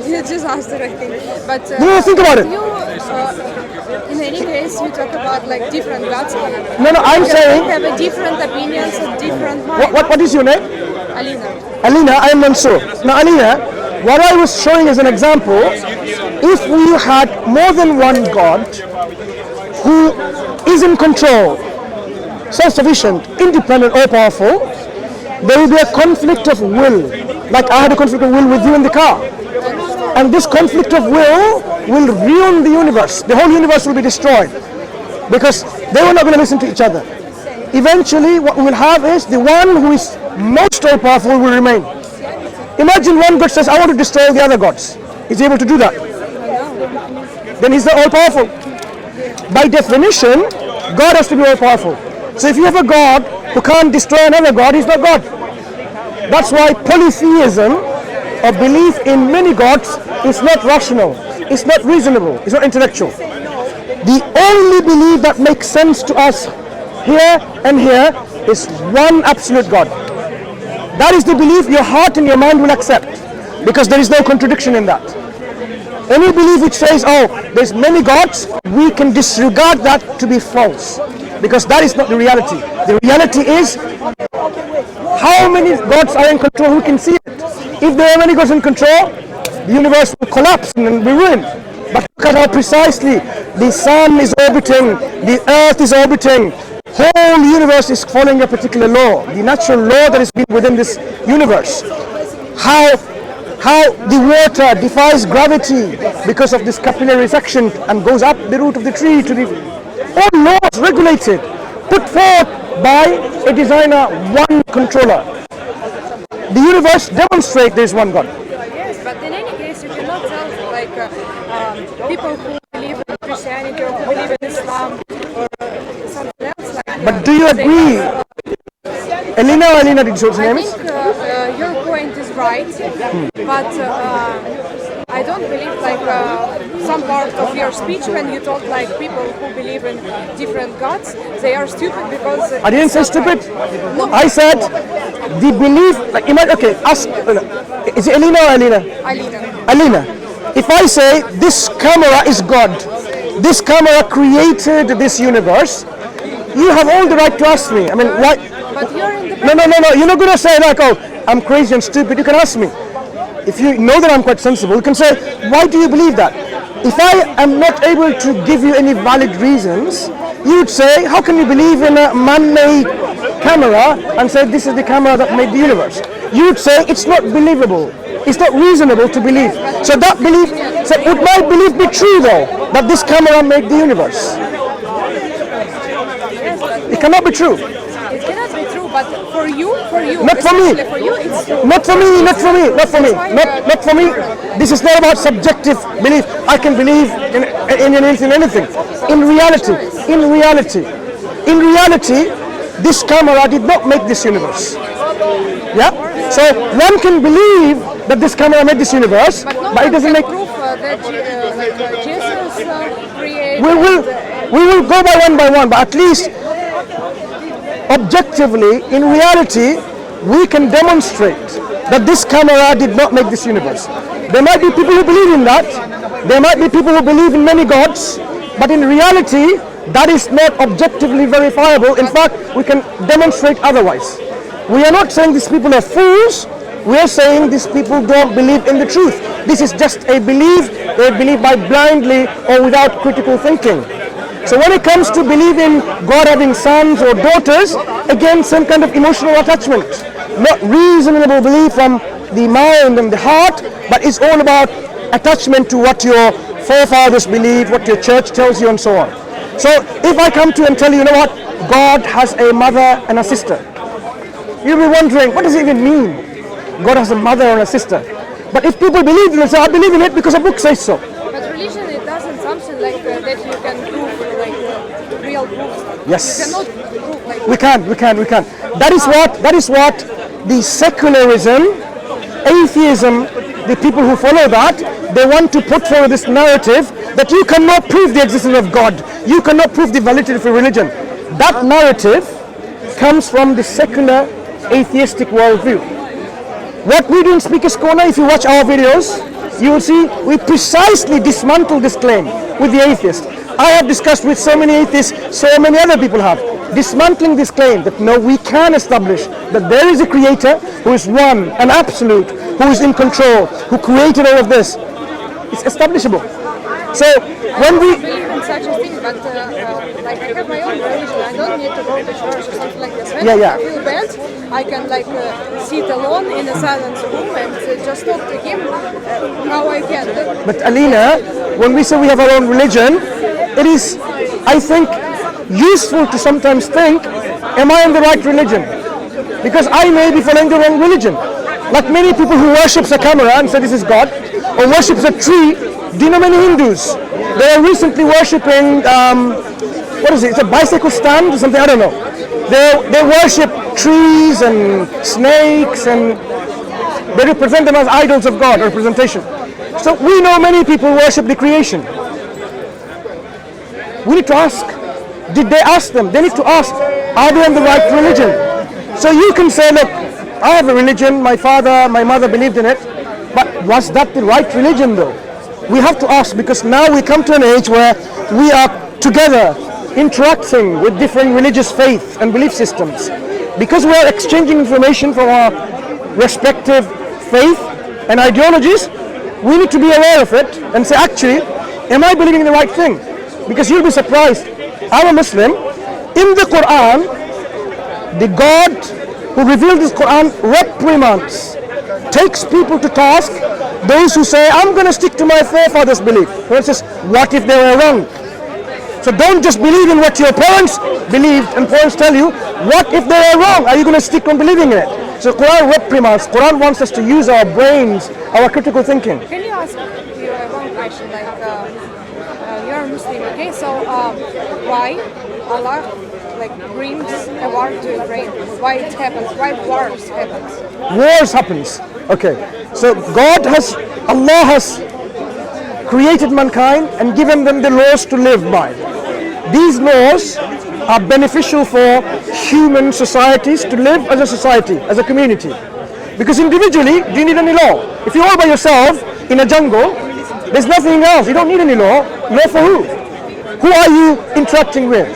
You just asked the right thing. But No, think about it. You, in any case, you talk about like different gods. No, I'm saying. We have a different opinions and different minds. What is your name? Alina. Alina, I am Mansur. Now, Alina, what I was showing as an example, if we had more than one God who is in control, self-sufficient, independent, all-powerful, there will be a conflict of will. Like I had a conflict of will with you in the car. And this conflict of will ruin the universe. The whole universe will be destroyed because they were not going to listen to each other. Eventually, what we will have is the one who is most all-powerful will remain. Imagine one God says, I want to destroy the other gods. Is he able to do that? Then he's not all-powerful. By definition, God has to be all-powerful. So if you have a God who can't destroy another God, he's not God. That's why polytheism, or belief in many gods, is not rational, it's not reasonable, it's not intellectual. The only belief that makes sense to us here and here is one absolute God. That is the belief your heart and your mind will accept, because there is no contradiction in that. Any belief which says, oh, there's many gods, we can disregard that to be false, because that is not the reality. The reality is how many gods are in control, who can see it. If there are many gods in control, the universe will collapse and be ruined. But look at how precisely the sun is orbiting, the earth is orbiting, whole universe is following a particular law, the natural law that is within this universe. How the water defies gravity because of this capillary section and goes up the root of the tree to the all laws regulated, put forth by a designer, one controller. The universe demonstrates there is one God. Yes, but in any case, you cannot tell like people who believe in Christianity or who believe in Islam or something else like that. But do you agree? Elena, did you say her name? I think your point is right, but I don't believe like some part of your speech when you talk like people who believe in different gods, they are stupid because... I didn't say stupid. No. I said the belief, like imagine, okay, ask, is it Elena or Alina? Alina. If I say this camera is God, this camera created this universe, you have all the right to ask me. I mean, why? But you're in the... No. You're not going to say like, oh, I'm crazy and stupid. You can ask me. If you know that I'm quite sensible, you can say, why do you believe that? If I am not able to give you any valid reasons, you would say, how can you believe in a man-made camera and say this is the camera that made the universe? You would say it's not believable. It's not reasonable to believe. So that belief, so would my belief be true though, that this camera made the universe? It cannot be true. It cannot be true, but for you, not for me. For you, it's true. Not for me. This is not about subjective belief. I can believe in anything. In reality, this camera did not make this universe. Yeah. So one can believe that this camera made this universe, but it doesn't make proof that Jesus created. We will go by one, but at least objectively, in reality, we can demonstrate that this camera did not make this universe. There might be people who believe in that. There might be people who believe in many gods, but in reality, that is not objectively verifiable. In fact, we can demonstrate otherwise. We are not saying these people are fools. We are saying these people don't believe in the truth. This is just a belief. They believe by blindly or without critical thinking. So when it comes to believing God having sons or daughters, again, some kind of emotional attachment. Not reasonable belief from the mind and the heart, but it's all about attachment to what your forefathers believed, what your church tells you, and so on. So if I come to you and tell you, you know what, God has a mother and a sister, you'll be wondering, what does it even mean? God has a mother and a sister. But if people believe it, they say, I believe in it because a book says so. But religion, it doesn't something like that you can prove like real proof. Yes. You cannot prove like We can. That is what the secularism, atheism, the people who follow that, they want to put forward this narrative that you cannot prove the existence of God. You cannot prove the validity of a religion. That narrative comes from the secular atheistic worldview. What we do in Speakerscorner, if you watch our videos, you will see we precisely dismantle this claim with the atheist. I have discussed with so many atheists, so many other people have, dismantling this claim that no, we can establish that there is a creator who is one, an absolute, who is in control, who created all of this. It's establishable. So when we believe in such a thing, but like I have my own religion, I don't need to go to church or something like this. When I feel bad, I can like sit alone in a silent room and just talk to him how I can. But Alina, when we say we have our own religion, it is, I think, useful to sometimes think, am I in the right religion? Because I may be following the wrong religion. Like many people who worships a camera and say this is God, or worships a tree. Do you know many Hindus? They are recently worshipping, what is it? It's a bicycle stand or something, I don't know. They worship trees and snakes and they represent them as idols of God, representation. So we know many people worship the creation. We need to ask, did they ask them? They need to ask, are they in the right religion? So you can say, look, I have a religion, my father, my mother believed in it, but was that the right religion though? We have to ask, because now we come to an age where we are together interacting with different religious faiths and belief systems. Because we are exchanging information from our respective faith and ideologies, we need to be aware of it and say, actually, am I believing in the right thing? Because you'll be surprised. I'm a Muslim. In the Quran, the God who revealed this Quran reprimands, takes people to task, those who say, I'm going to stick to my forefathers' belief. For instance, what if they were wrong? So don't just believe in what your parents believed and parents tell you. What if they were wrong? Are you going to stick on believing in it? So Quran reprimands. Quran wants us to use our brains, our critical thinking. Can you ask you one question? Like, you're a Muslim, okay? So why Allah like brings a war to Ukraine? Why it happens? Why wars happens? Wars happens. Okay. So Allah has created mankind and given them the laws to live by. These laws are beneficial for human societies to live as a society, as a community. Because individually, do you need any law? If you're all by yourself in a jungle, there's nothing else. You don't need any law. Law for who? Who are you interacting with?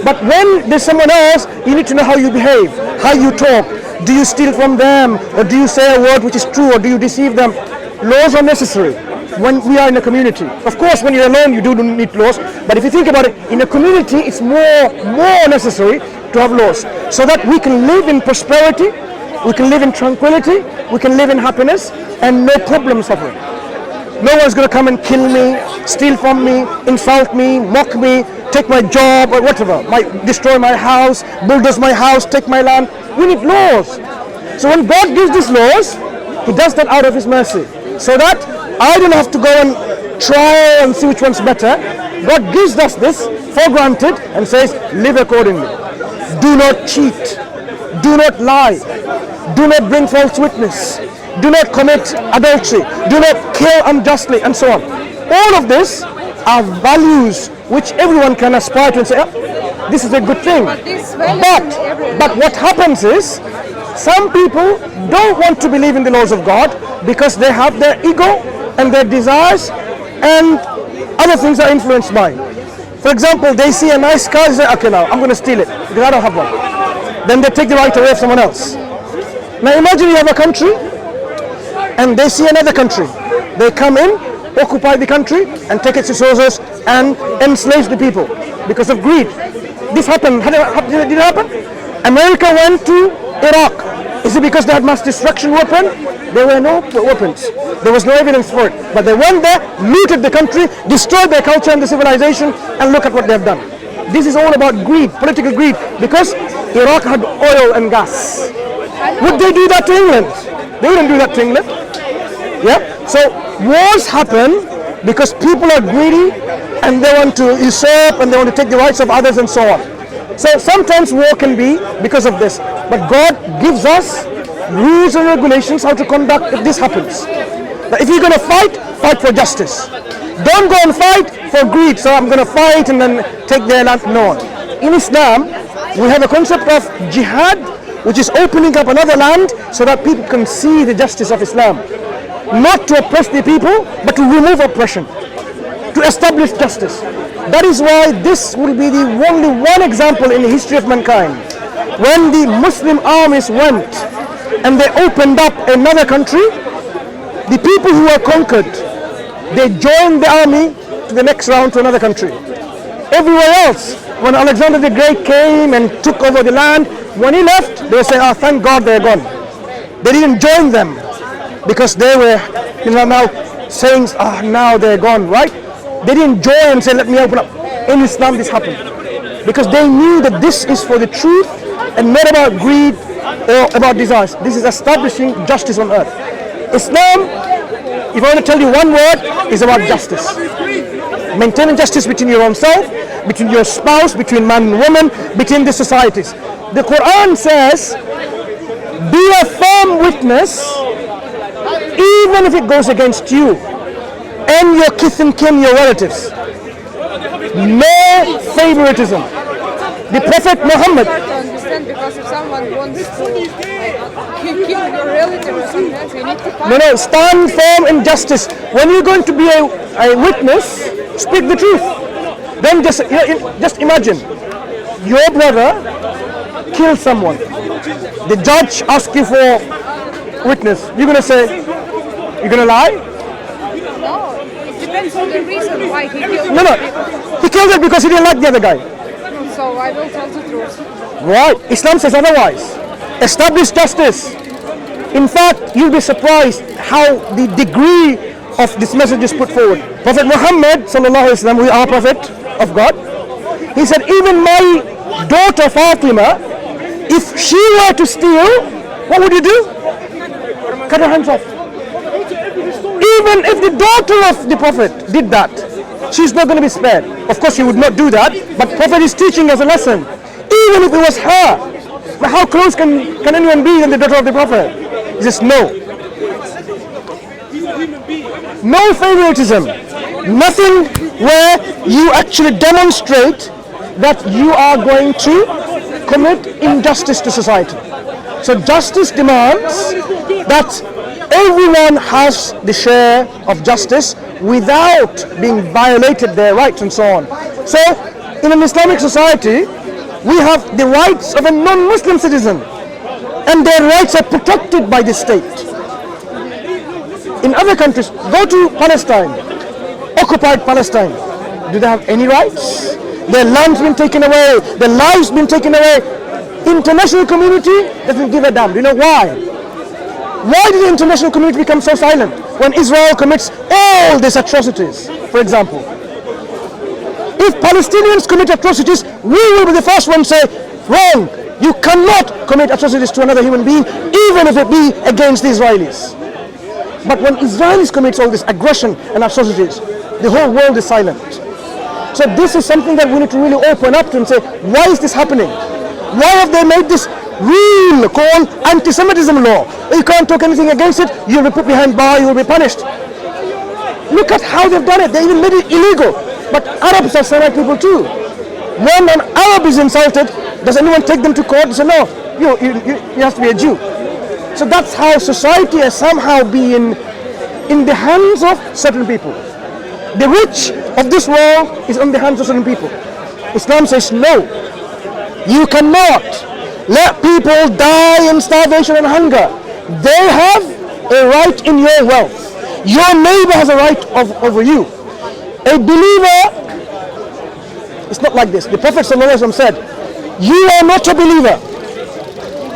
But when there's someone else, you need to know how you behave, how you talk. Do you steal from them? Or do you say a word which is true? Or do you deceive them? Laws are necessary when we are in a community. Of course, when you're alone, you do need laws. But if you think about it, in a community, it's more necessary to have laws so that we can live in prosperity, we can live in tranquility, we can live in happiness, and no problem suffering. No one's going to come and kill me, steal from me, insult me, mock me, take my job or whatever, destroy my house, bulldoze my house, take my land. We need laws. So when God gives these laws, He does that out of His mercy, so that I don't have to go and try and see which one's better. God gives us this for granted and says, live accordingly. Do not cheat. Do not lie. Do not bring false witness. Do not commit adultery. Do not kill unjustly, and so on. All of this are values which everyone can aspire to and say, oh, this is a good thing. But what happens is, some people don't want to believe in the laws of God because they have their ego and their desires and other things are influenced by. For example, they see a nice car and say, okay, now I'm going to steal it because I don't have one. Then they take the right away of someone else. Now imagine you have a country and they see another country. They come in, occupy the country and take its resources and enslave the people because of greed. This happened. Did it happen? America went to Iraq. Is it because they had mass destruction weapon? There were no weapons. There was no evidence for it. But they went there, looted the country, destroyed their culture and the civilization, and look at what they have done. This is all about greed, political greed, because Iraq had oil and gas. Would they do that to England? They wouldn't do that to England. Yeah? So wars happen because people are greedy and they want to usurp and they want to take the rights of others and so on. So sometimes war can be because of this. But God gives us rules and regulations how to conduct if this happens. Now, if you're going to fight, fight for justice. Don't go and fight for greed. So I'm going to fight and then take their land. No. In Islam, we have a concept of jihad, which is opening up another land so that people can see the justice of Islam. not to oppress the people, but to remove oppression, to establish justice. That is why this will be the only one example in the history of mankind. When the Muslim armies went and they opened up another country, the people who were conquered, they joined the army to the next round to another country. Everywhere else, when Alexander the Great came and took over the land, when he left, they say, "Ah, thank God they're gone." They didn't join them because they were, now saying, "Ah, now they're gone," right? They didn't join and say, "Let me open up." In Islam, this happened because they knew that this is for the truth and not about greed or about desires. This is establishing justice on earth. Islam, if I want to tell you one word, is about justice. Maintaining justice between your own self, between your spouse, between man and woman, between the societies. The Quran says, be a firm witness even if it goes against you and your kith and kin, your relatives. No favoritism. The Prophet Muhammad. Hard to understand because if someone wants to kill your relative or something else, you need to find. No, stand firm in justice. When you're going to be a witness, speak the truth. Then just imagine, your brother killed someone. The judge asks you for witness. You're going to say, you're going to lie? No, it depends on the reason why he killed No. He killed it because he didn't like the other guy. So I will tell the truth. Right. Islam says otherwise. Establish justice. In fact, you'll be surprised how the degree of this message is put forward. Prophet Muhammad, sallallahu alaihi wasallam, who is our prophet of God, he said, even my daughter Fatima, if she were to steal, what would you do? Cut her hands off. Even if the daughter of the prophet did that, she's not going to be spared. Of course, she would not do that, but Prophet is teaching us a lesson. Even if it was her, but how close can anyone be than the daughter of the prophet? He says no. No favoritism. Nothing where you actually demonstrate that you are going to commit injustice to society. So justice demands that everyone has the share of justice without being violated their rights and so on. So in an Islamic society, we have the rights of a non-Muslim citizen and their rights are protected by the state. In other countries, go to Palestine, occupied Palestine. Do they have any rights? Their land's been taken away, their lives been taken away. International community doesn't give a damn. Do you know why? Why did the international community become so silent when Israel commits all these atrocities, for example? If Palestinians commit atrocities, we will be the first one to say, wrong, you cannot commit atrocities to another human being, even if it be against the Israelis. But when Israelis commit all this aggression and atrocities, the whole world is silent. So this is something that we need to really open up to and say, why is this happening? Why have they made this rule called anti-Semitism law? You can't talk anything against it, you'll be put behind bar, you will be punished. Look at how they've done it, they even made it illegal. But Arabs are Semite people too. When an Arab is insulted, does anyone take them to court and say, no, you have to be a Jew? So that's how society has somehow been in the hands of certain people. The rich of this world is on the hands of certain people. Islam says no. You cannot let people die in starvation and hunger. They have a right in your wealth. Your neighbor has a right over you. A believer, it's not like this. The Prophet ﷺ said, you are not a believer.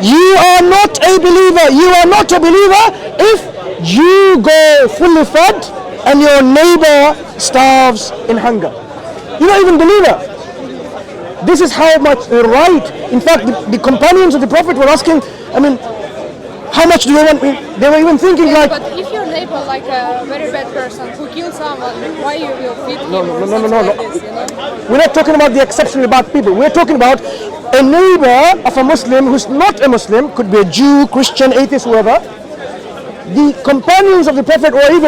You are not a believer. You are not a believer if you go fully fed and your neighbor starves in hunger. You're not even a believer. This is how much right. In fact, the companions of the Prophet were asking, how much do they want? They were even thinking like... But if your neighbor, like a very bad person who killed someone, why you will feed him? No. Like this, you know? We're not talking about the exceptionally bad people. We're talking about a neighbor of a Muslim who's not a Muslim, could be a Jew, Christian, atheist, whoever. The companions of the Prophet were even